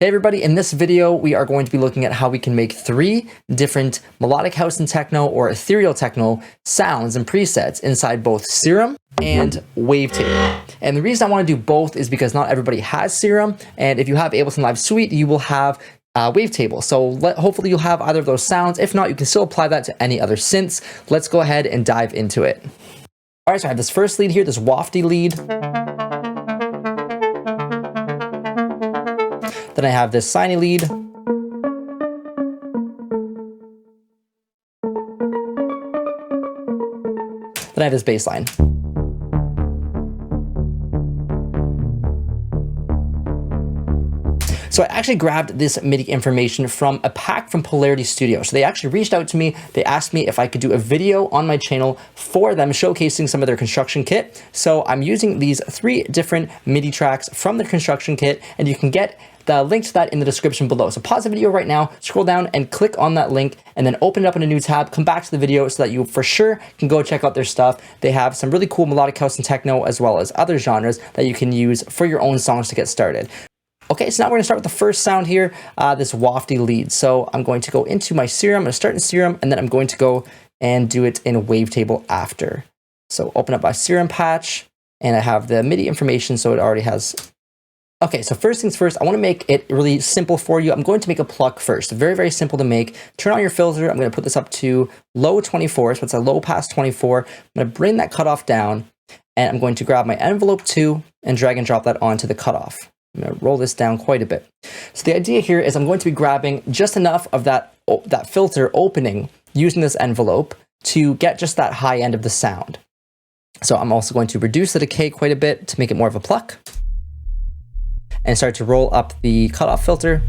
Hey everybody, in this video we are going to be looking at how we can make 3 different melodic house and techno or ethereal techno sounds and presets inside both Serum and Wavetable. And the reason I want to do both is because not everybody has Serum, and if you have Ableton Live Suite you will have Wavetable. So hopefully you'll have either of those sounds. If not, you can still apply that to any other synths. Let's go ahead and dive into it. Alright, so I have this first lead here, this Wofty lead. Then I have this Sine lead. Then I have this bass line. So I actually grabbed this MIDI information from a pack from Polarity Studio. So they actually reached out to me. They asked me if I could do a video on my channel for them showcasing some of their construction kit. So I'm using these 3 different MIDI tracks from the construction kit, and you can get the link to that in the description below. So pause the video right now, scroll down and click on that link, and then open it up in a new tab, come back to the video so that you for sure can go check out their stuff. They have some really cool melodic house and techno as well as other genres that you can use for your own songs to get started. Okay, so now we're gonna start with the first sound here, this Wofty lead. So I'm going to go into my Serum, I'm gonna start in Serum, and then I'm going to go and do it in Wavetable after. So open up my Serum patch, and I have the MIDI information, so it already has. Okay, so first things first, I wanna make it really simple for you. I'm going to make a pluck first, very, very simple to make. Turn on your filter, I'm gonna put this up to low 24, so it's a low pass 24. I'm gonna bring that cutoff down, and I'm going to grab my envelope 2 and drag and drop that onto the cutoff. I'm going to roll this down quite a bit. So the idea here is I'm going to be grabbing just enough of that filter opening using this envelope to get just that high end of the sound. So I'm also going to reduce the decay quite a bit to make it more of a pluck and start to roll up the cutoff filter.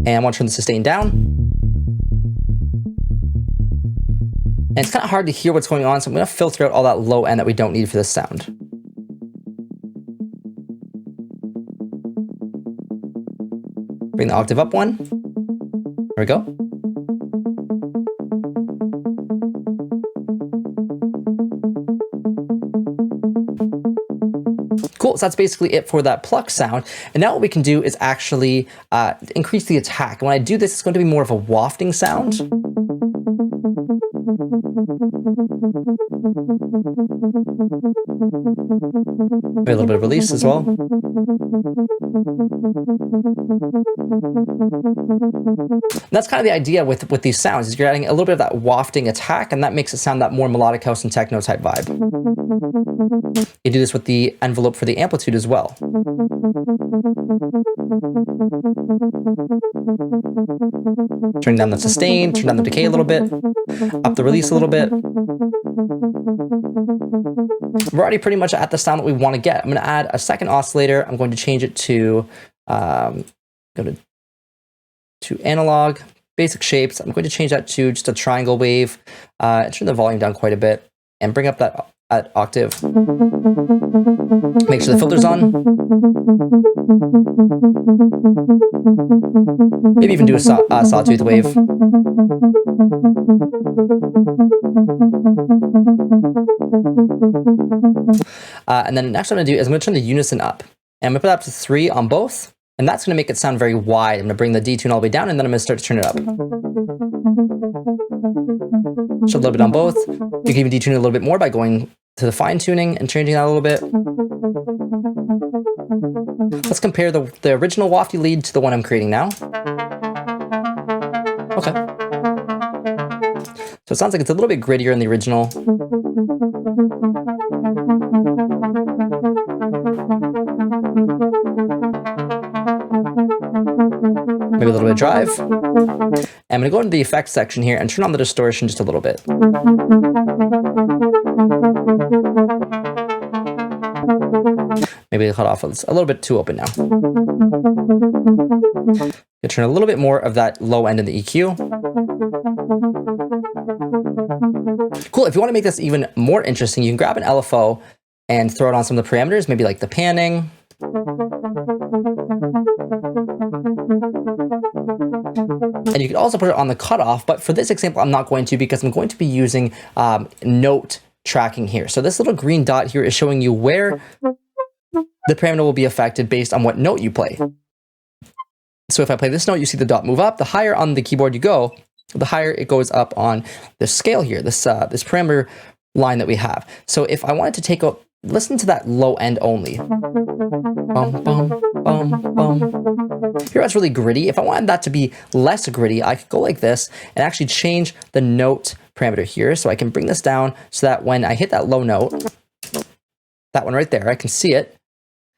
And I want to turn the sustain down. And it's kind of hard to hear what's going on, so I'm going to filter out all that low end that we don't need for this sound. Bring the octave up 1. There we go. Cool, so that's basically it for that pluck sound. And now what we can do is actually increase the attack. And when I do this, it's going to be more of a wafting sound. Maybe a little bit of release as well. And that's kind of the idea with these sounds, is you're adding a little bit of that wafting attack, and that makes it sound that more melodic house and techno type vibe. You do this with the envelope for the amplitude as well. Turn down the sustain, turn down the decay a little bit, up the release a little bit. We're already pretty much at the sound that we want to get. I'm going to add a second oscillator. I'm going to change it to go to analog, basic shapes. I'm going to change that to just a triangle wave, turn the volume down quite a bit, and bring up that octave. Make sure the filter's on. Maybe even do a sawtooth wave. And then next what I'm going to do is I'm going to turn the unison up. And I'm going to put that up to 3 on both. And that's going to make it sound very wide. I'm going to bring the detune all the way down, and then I'm going to start to turn it up. Just a little bit on both. You can even detune it a little bit more by going to the fine tuning and changing that a little bit. Let's compare the original Wofty lead to the one I'm creating now. Okay. So it sounds like it's a little bit grittier in the original. Maybe a little bit of drive. And I'm going to go into the effects section here and turn on the distortion just a little bit. Maybe the cutoff is a little bit too open now. You turn a little bit more of that low end in the EQ. Cool, if you want to make this even more interesting, you can grab an LFO and throw it on some of the parameters, maybe like the panning. And you can also put it on the cutoff, but for this example, I'm not going to, because I'm going to be using note tracking here. So this little green dot here is showing you where the parameter will be affected based on what note you play. So if I play this note, you see the dot move up. The higher on the keyboard you go, the higher it goes up on the scale here, this parameter line that we have. So if I wanted to take a listen to that low end only. Bum, bum, bum, bum. Here that's really gritty. If I wanted that to be less gritty, I could go like this and actually change the note parameter here. So I can bring this down so that when I hit that low note, that one right there, I can see it.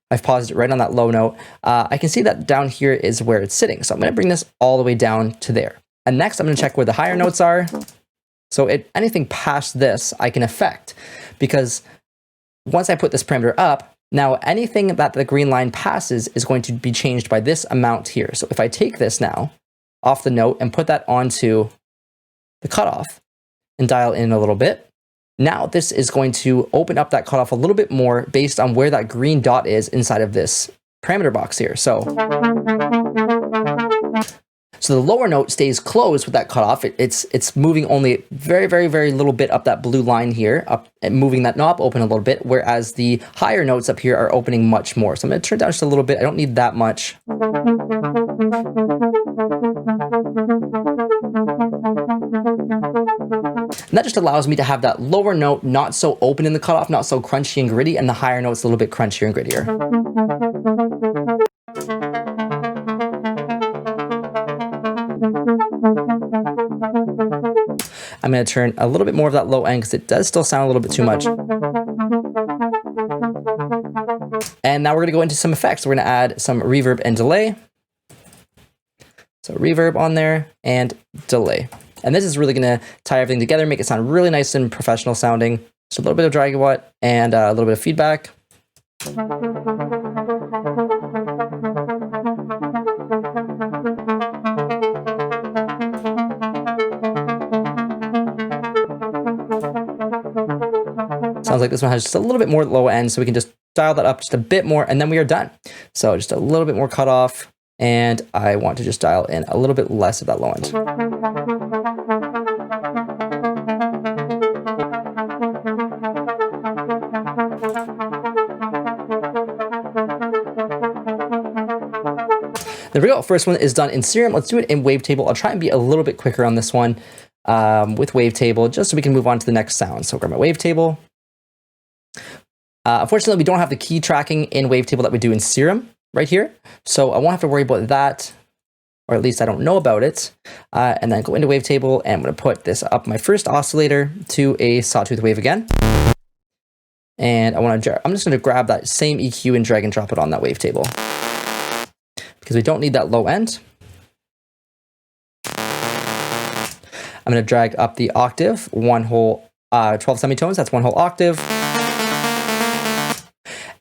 I've paused it right on that low note. I can see that down here is where it's sitting. So I'm going to bring this all the way down to there. And next I'm going to check where the higher notes are. So anything past this I can affect, because once I put this parameter up, now anything that the green line passes is going to be changed by this amount here. So if I take this now off the note and put that onto the cutoff and dial in a little bit, now this is going to open up that cutoff a little bit more based on where that green dot is inside of this parameter box here. So the lower note stays closed with that cutoff. It's moving only very, very, very little bit up that blue line here, up and moving that knob open a little bit, whereas the higher notes up here are opening much more. So I'm going to turn it down just a little bit. I don't need that much. And that just allows me to have that lower note not so open in the cutoff, not so crunchy and gritty, and the higher notes a little bit crunchier and grittier. I'm going to turn a little bit more of that low end because it does still sound a little bit too much. And now we're going to go into some effects. We're going to add some reverb and delay. So reverb on there and delay. And this is really going to tie everything together, make it sound really nice and professional sounding. Just a little bit of drag what and a little bit of feedback. Sounds like this one has just a little bit more low end, so we can just dial that up just a bit more, and then we are done. So just a little bit more cutoff, and I want to just dial in a little bit less of that low end. There we go. First one is done in Serum. Let's do it in Wavetable. I'll try and be a little bit quicker on this one with Wavetable, just so we can move on to the next sound. So grab my Wavetable. Unfortunately, we don't have the key tracking in Wavetable that we do in Serum right here. So I won't have to worry about that, or at least I don't know about it. And then go into Wavetable, and I'm going to put this up my first oscillator to a sawtooth wave again. And I'm just going to grab that same EQ and drag and drop it on that Wavetable, because we don't need that low end. I'm going to drag up the octave, one whole 12 semitones, that's one whole octave.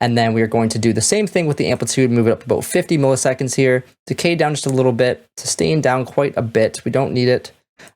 And then we are going to do the same thing with the amplitude, move it up about 50 milliseconds here, decay down just a little bit, sustain down quite a bit, we don't need it,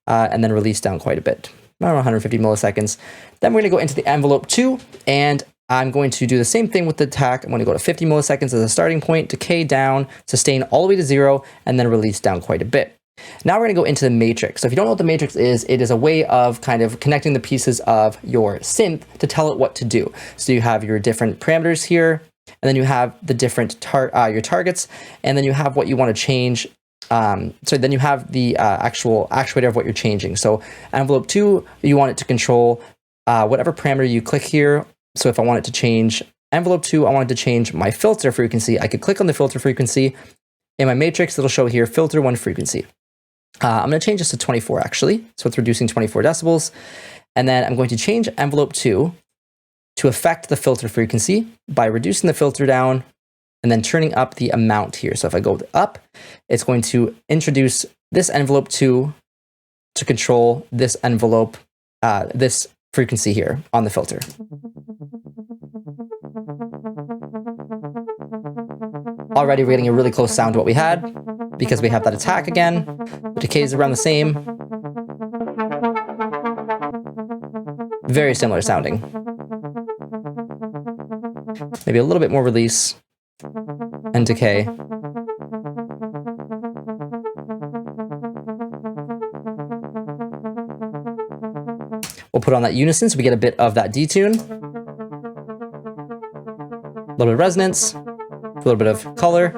and then release down quite a bit, around 150 milliseconds. Then we're going to go into the envelope 2, and I'm going to do the same thing with the attack. I'm going to go to 50 milliseconds as a starting point, decay down, sustain all the way to 0, and then release down quite a bit. Now we're going to go into the matrix. So if you don't know what the matrix is, it is a way of kind of connecting the pieces of your synth to tell it what to do. So you have your different parameters here, and then you have the different your targets, and then you have what you want to change. So then you have the actual actuator of what you're changing. So envelope 2, you want it to control whatever parameter you click here. So if I want it to change envelope 2, I wanted to change my filter frequency. I could click on the filter frequency. In my matrix, it'll show here filter 1 frequency. I'm going to change this to 24 actually. So it's reducing 24 decibels. And then I'm going to change envelope 2 to affect the filter frequency by reducing the filter down and then turning up the amount here. So if I go up, it's going to introduce this envelope 2 to control this envelope, this frequency here on the filter. Already we're getting a really close sound to what we had because we have that attack again. The decay is around the same. Very similar sounding. Maybe a little bit more release and decay. We'll put on that unison so we get a bit of that detune. little bit of resonance, a little bit of color.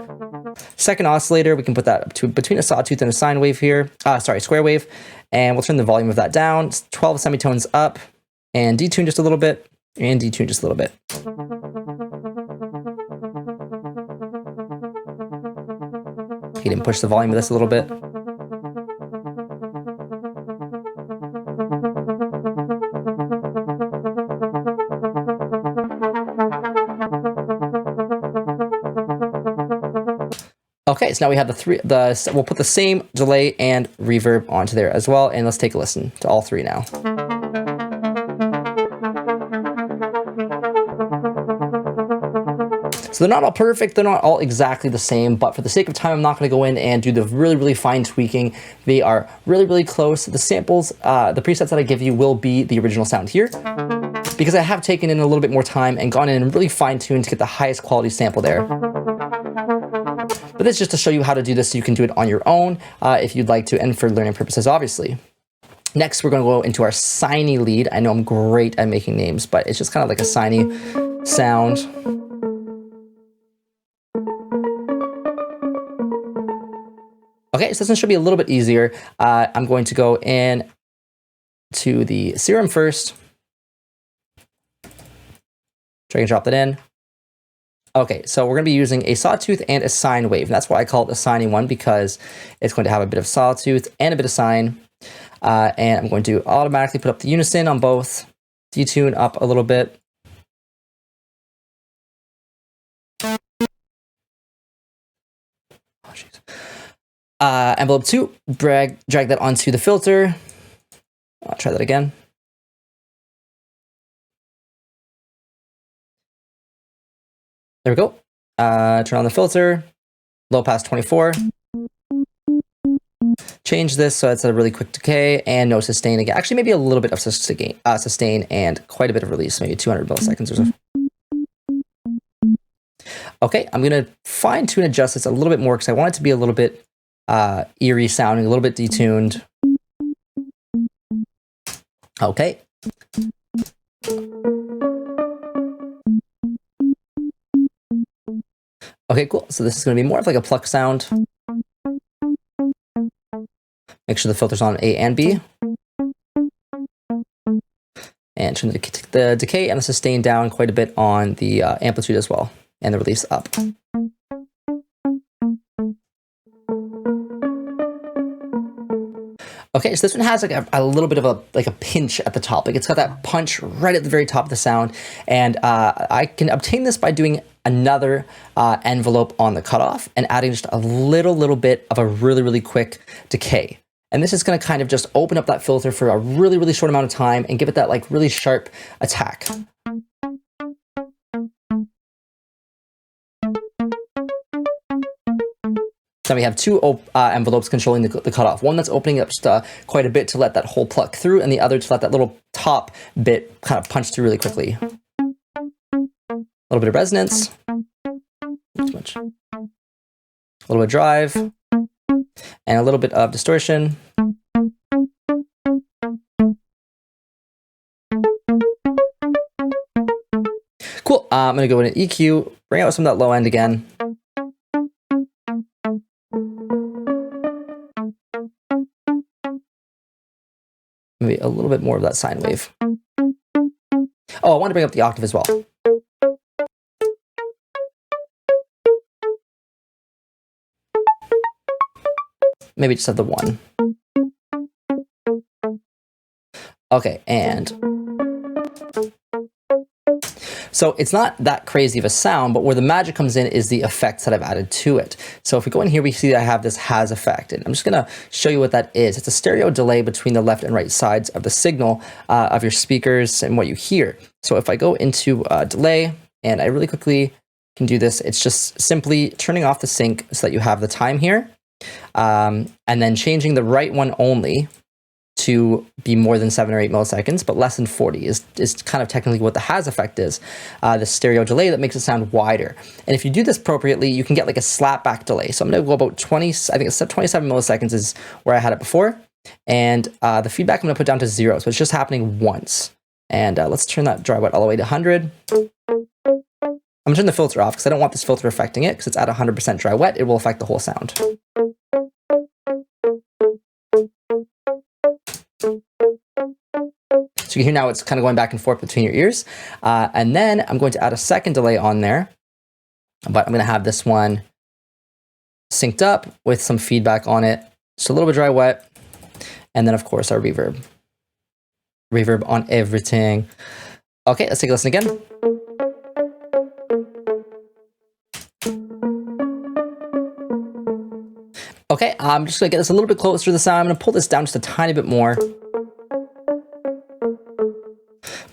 Second oscillator, we can put that up to between a sawtooth and a sine wave here. Square wave. And we'll turn the volume of that down. 12 semitones up, and detune just a little bit, and detune just a little bit. You can push the volume of this a little bit. Okay, so now we have we'll put the same delay and reverb onto there as well, and let's take a listen to all three now. So they're not all perfect, they're not all exactly the same, but for the sake of time, I'm not gonna go in and do the really, really fine tweaking. They are really, really close. The samples, the presets that I give you will be the original sound here, because I have taken in a little bit more time and gone in and really fine-tuned to get the highest quality sample there. But this is just to show you how to do this so you can do it on your own if you'd like to, and for learning purposes, obviously. Next, we're gonna go into our Sine lead. I know I'm great at making names, but it's just kind of like a Sine sound. Okay, so this one should be a little bit easier. I'm going to go in to the Serum first. Drag and drop that in. Okay, so we're going to be using a sawtooth and a sine wave. And that's why I call it the Sine one, because it's going to have a bit of sawtooth and a bit of sine. And I'm going to automatically put up the unison on both, detune up a little bit. Oh, jeez. Envelope 2, drag that onto the filter. I'll try that again. There we go. Turn on the filter, low pass 24. Change this so it's a really quick decay and no sustain again. Actually, maybe a little bit of sustain and quite a bit of release, maybe 200 milliseconds or so. Okay, I'm gonna fine tune adjust this a little bit more because I want it to be a little bit eerie sounding, a little bit detuned. Okay. Okay, cool. So this is going to be more of like a pluck sound. Make sure the filter's on A and B. And turn the decay and the sustain down quite a bit on the amplitude as well, and the release up. Okay, so this one has like a little bit of a pinch at the top. Like it's got that punch right at the very top of the sound. And I can obtain this by doing another envelope on the cutoff and adding just a little bit of a really, really quick decay. And this is gonna kind of just open up that filter for a really, really short amount of time and give it that like really sharp attack. So we have two envelopes controlling the cutoff. One that's opening up just quite a bit to let that whole pluck through, and the other to let that little top bit kind of punch through really quickly. A little bit of resonance. Too much. A little bit of drive. And a little bit of distortion. Cool. I'm going to go in an EQ, bring out some of that low end again. Maybe a little bit more of that sine wave. Oh, I want to bring up the octave as well. Maybe just have the 1. Okay, and so it's not that crazy of a sound, but where the magic comes in is the effects that I've added to it. So if we go in here, we see that I have this has effect, and I'm just gonna show you what that is. It's a stereo delay between the left and right sides of the signal of your speakers and what you hear. So if I go into delay, and I really quickly can do this, it's just simply turning off the sync so that you have the time here. And then changing the right one only to be more than 7 or 8 milliseconds, but less than 40 is kind of technically what the has effect is, the stereo delay that makes it sound wider. And if you do this appropriately, you can get like a slapback delay. So I'm going to go about 20, I think it's 27 milliseconds is where I had it before. And the feedback I'm going to put down to 0. So it's just happening once. And let's turn that dry wet all the way to 100. I'm gonna turn the filter off because I don't want this filter affecting it because it's at 100% dry wet. It will affect the whole sound. So you can hear now it's kind of going back and forth between your ears. And then I'm going to add a second delay on there, but I'm going to have this one synced up with some feedback on it. So a little bit dry wet. And then of course our reverb. Reverb on everything. Okay, let's take a listen again. Okay, I'm just gonna get this a little bit closer to the sound. I'm gonna pull this down just a tiny bit more.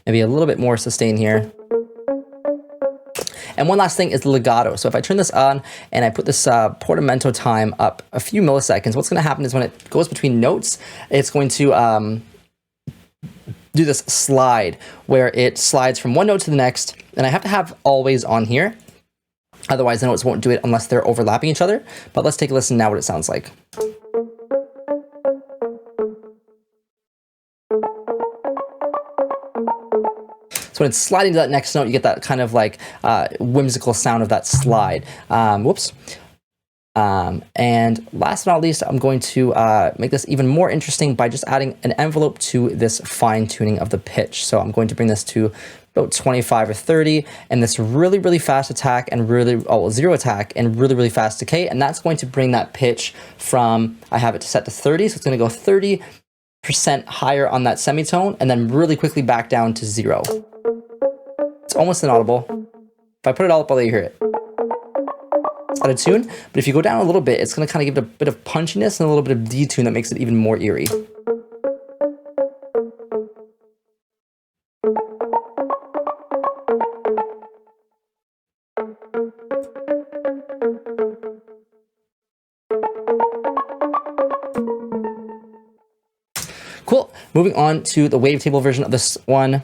Maybe a little bit more sustain here. And one last thing is the legato. So if I turn this on and I put this portamento time up a few milliseconds, what's gonna happen is when it goes between notes, it's going to do this slide where it slides from one note to the next. And I have to have always on here. Otherwise the notes won't do it unless they're overlapping each other. But let's take a listen now what it sounds like. So when it's sliding to that next note, you get that kind of like whimsical sound of that slide. Whoops. And last but not least, I'm going to make this even more interesting by just adding an envelope to this fine tuning of the pitch. So I'm going to bring this to about 25 or 30 and this really, really fast attack and zero attack and really, really fast decay. And that's going to bring that pitch from, I have it set to 30. So it's going to go 30% higher on that semitone and then really quickly back down to 0. It's almost inaudible. If I put it all up, I'll let you hear it. It's out of tune, but if you go down a little bit, it's going to kind of give it a bit of punchiness and a little bit of detune that makes it even more eerie. Cool. Moving on to the wavetable version of this one.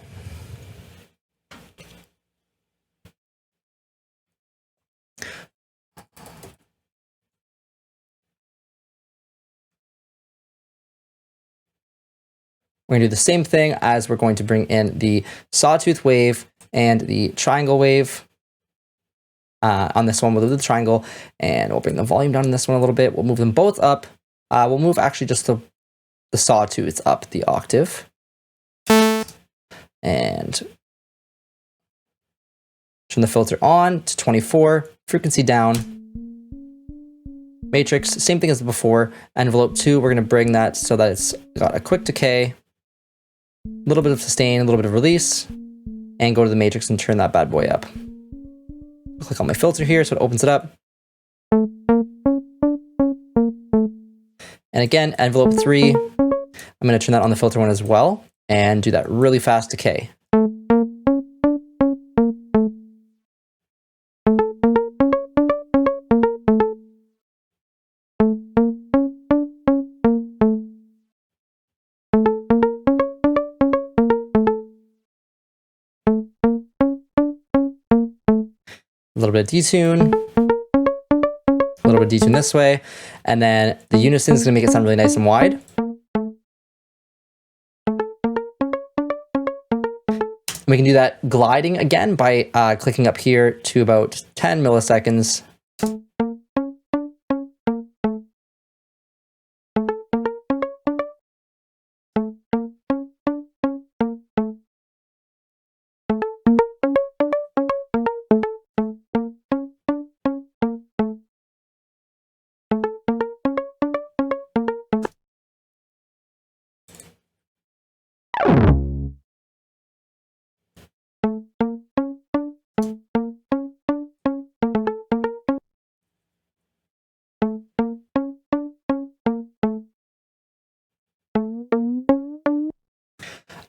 We're going to do the same thing as we're going to bring in the sawtooth wave and the triangle wave. On this one, we'll do the triangle, and we'll bring the volume down on this one a little bit. We'll move them both up. We'll move actually just the sawtooth up the octave. And turn the filter on to 24, frequency down. Matrix, same thing as before. Envelope 2, we're going to bring that so that it's got a quick decay, a little bit of sustain, a little bit of release, and go to the matrix and turn that bad boy up. Click on my filter here so it opens it up. And again, envelope 3, I'm going to turn that on the filter one as well and do that really fast decay. A little bit of detune, a little bit of detune this way, and then the unison is going to make it sound really nice and wide. We can do that gliding again by clicking up here to about 10 milliseconds.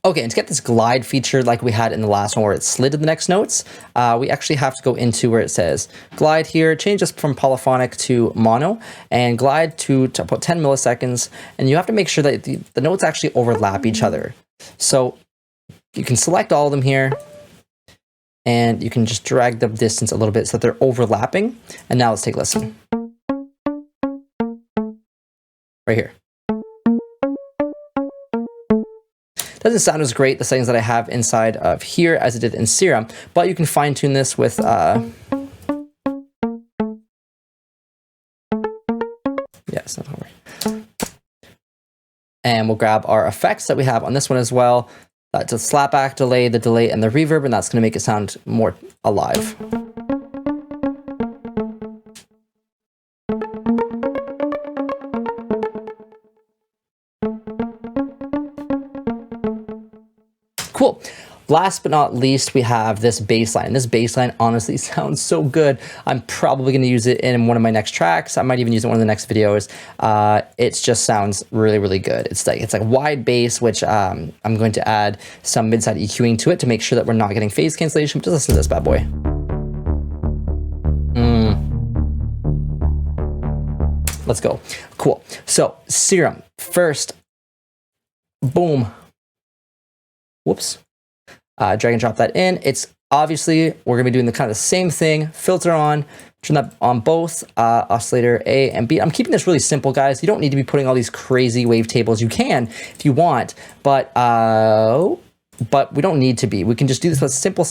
Okay, and to get this glide feature like we had in the last one where it slid to the next notes, we actually have to go into where it says glide here, change this from polyphonic to mono, and glide to about 10 milliseconds, and you have to make sure that the notes actually overlap each other. So you can select all of them here, and you can just drag the distance a little bit so that they're overlapping. And now let's take a listen. Right here. Doesn't sound as great, the settings that I have inside of here, as it did in Serum, but you can fine tune this with yes, don't worry. And we'll grab our effects that we have on this one as well. That's a slapback delay, the delay, and the reverb, and that's going to make it sound more alive. Cool. Last but not least, we have this bass line. This bass line honestly sounds so good. I'm probably going to use it in one of my next tracks. I might even use it in one of the next videos. It just sounds really, really good. It's like wide bass, which I'm going to add some mid-side EQing to it to make sure that we're not getting phase cancellation. But just listen to this bad boy. Let's go. Cool. So Serum first. Boom. Whoops. Drag and drop that in. It's obviously, we're gonna be doing the kind of the same thing. Filter on, turn that on both oscillator A and B. I'm keeping this really simple, guys. You don't need to be putting all these crazy wavetables. You can if you want, but we don't need to be. We can just do this with simple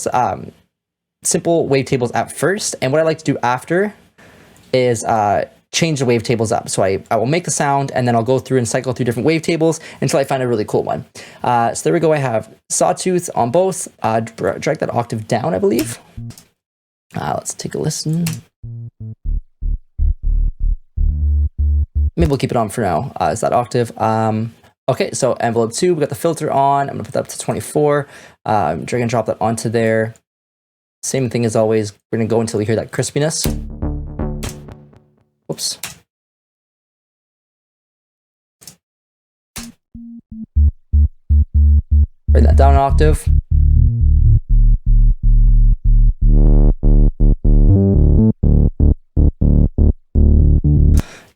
wavetables at first. And what I like to do after is change the wavetables up. So I will make the sound and then I'll go through and cycle through different wavetables until I find a really cool one. So there we go. I have Sawtooth on both. Drag that octave down, I believe. Let's take a listen. Maybe we'll keep it on for now. Is that octave? Okay, so envelope 2, we got the filter on. I'm gonna put that up to 24. Drag and drop that onto there. Same thing as always. We're gonna go until we hear that crispiness. Whoops. Bring that down an octave.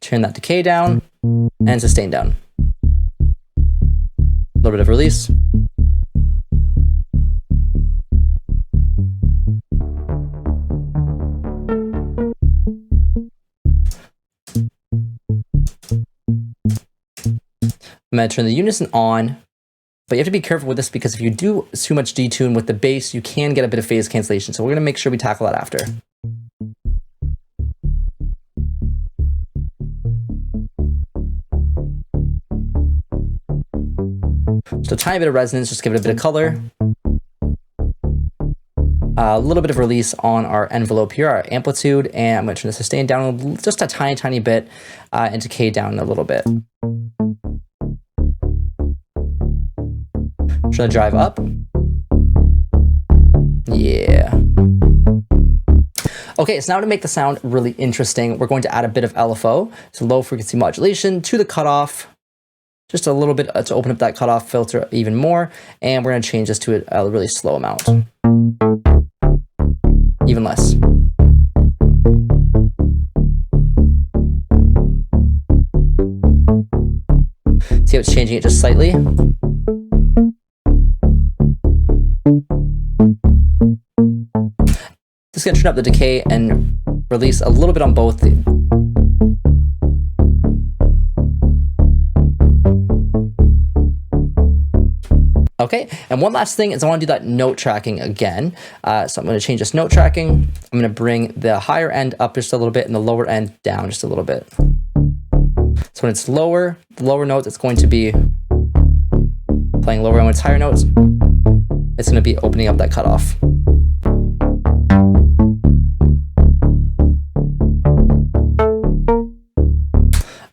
Turn that decay down and sustain down. A little bit of release. I'm going to turn the unison on, but you have to be careful with this because if you do too much detune with the bass, you can get a bit of phase cancellation. So we're going to make sure we tackle that after. Just a tiny bit of resonance, just give it a bit of color. A little bit of release on our envelope here, our amplitude, and I'm going to turn the sustain down just a tiny, tiny bit and decay down a little bit. Should I drive up? Yeah. Okay, so now to make the sound really interesting, we're going to add a bit of LFO, so low frequency modulation, to the cutoff, just a little bit to open up that cutoff filter even more, and we're going to change this to a really slow amount. Even less. See how it's changing it just slightly? Just gonna turn up the decay and release a little bit on both. Okay, and one last thing is I want to do that note tracking again. So I'm going to change this note tracking. I'm going to bring the higher end up just a little bit and the lower end down just a little bit. So when it's lower, the lower notes, it's going to be playing lower, and when it's higher notes, it's going to be opening up that cutoff.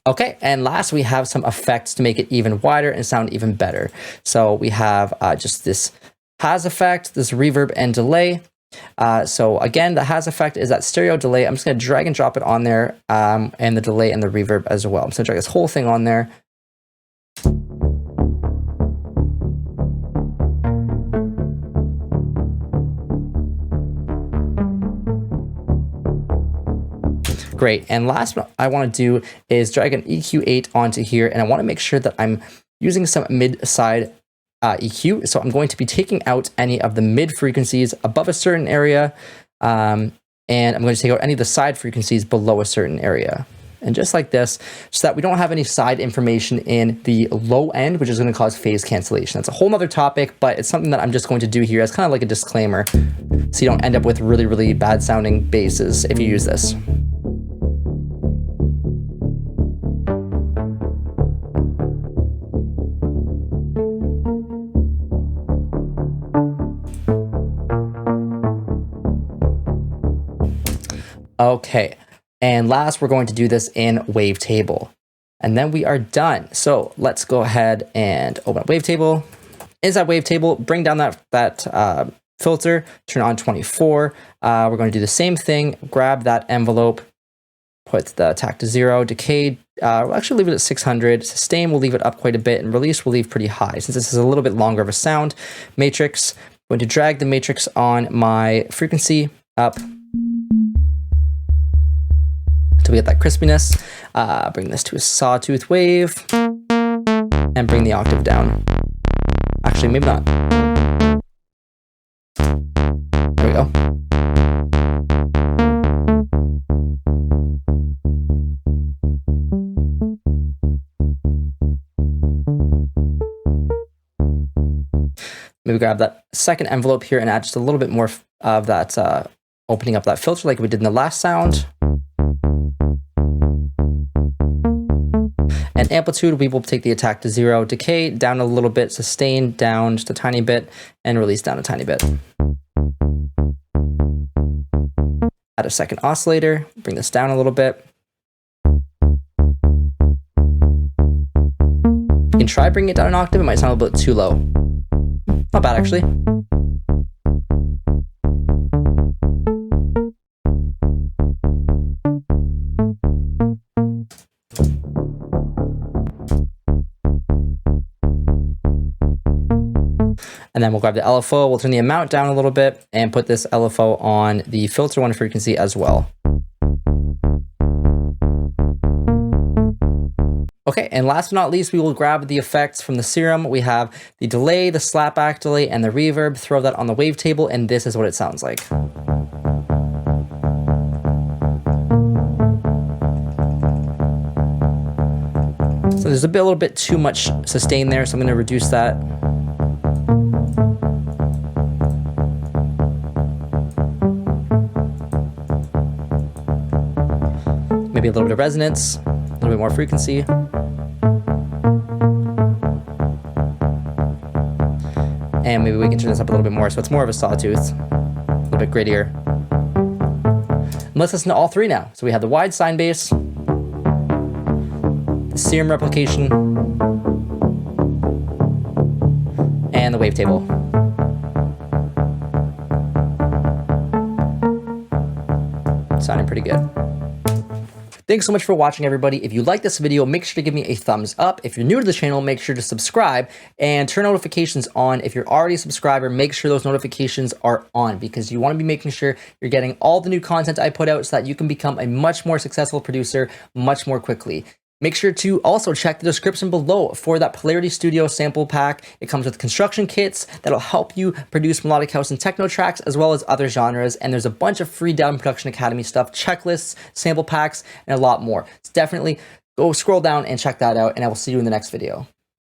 Okay, and last we have some effects to make it even wider and sound even better. So we have just this has effect, this reverb and delay. So again, the has effect is that stereo delay. I'm just gonna drag and drop it on there, and the delay and the reverb as well. I'm just gonna drag this whole thing on there. Great, and last what I want to do is drag an EQ8 onto here, and I want to make sure that I'm using some mid-side EQ. So I'm going to be taking out any of the mid frequencies above a certain area, and I'm going to take out any of the side frequencies below a certain area. and just like this, so that we don't have any side information in the low end, which is going to cause phase cancellation. That's a whole nother topic, but it's something that I'm just going to do here as kind of like a disclaimer, so you don't end up with really, really bad sounding basses if you use this. Okay, and last, we're going to do this in Wavetable, and then we are done. So let's go ahead and open up Wavetable. Inside Wavetable, bring down that filter, turn on 24. We're going to do the same thing, grab that envelope, put the attack to 0, decay, we'll actually leave it at 600, sustain, we'll leave it up quite a bit, and release we'll leave pretty high. Since this is a little bit longer of a sound, matrix, I'm going to drag the matrix on my frequency up, we get that crispiness, bring this to a sawtooth wave, and bring the octave down. Actually, maybe not. There we go. Maybe grab that second envelope here and add just a little bit more of that, opening up that filter like we did in the last sound. And amplitude, we will take the attack to 0, decay down a little bit, sustain down just a tiny bit, and release down a tiny bit. Add a second oscillator, bring this down a little bit. You can try bringing it down an octave, it might sound a little bit too low. Not bad, actually. And then we'll grab the LFO, we'll turn the amount down a little bit and put this LFO on the filter 1 frequency as well. Okay, and last but not least, we will grab the effects from the Serum. We have the delay, the slapback delay, and the reverb. Throw that on the wavetable, and this is what it sounds like. So there's a little bit too much sustain there, so I'm going to reduce that. Maybe a little bit of resonance, a little bit more frequency. And maybe we can turn this up a little bit more so it's more of a sawtooth, a little bit grittier. And let's listen to all three now. So we have the wide sine bass, the Serum replication, and the wavetable. Sounding pretty good. Thanks so much for watching, everybody. If you like this video, make sure to give me a thumbs up. If you're new to the channel, make sure to subscribe and turn notifications on. If you're already a subscriber, make sure those notifications are on, because you want to be making sure you're getting all the new content I put out so that you can become a much more successful producer much more quickly. Make sure to also check the description below for that Polarity Studio sample pack. It comes with construction kits that'll help you produce melodic house and techno tracks, as well as other genres. And there's a bunch of free Dowden Production Academy stuff, checklists, sample packs, and a lot more. So definitely go scroll down and check that out, and I will see you in the next video.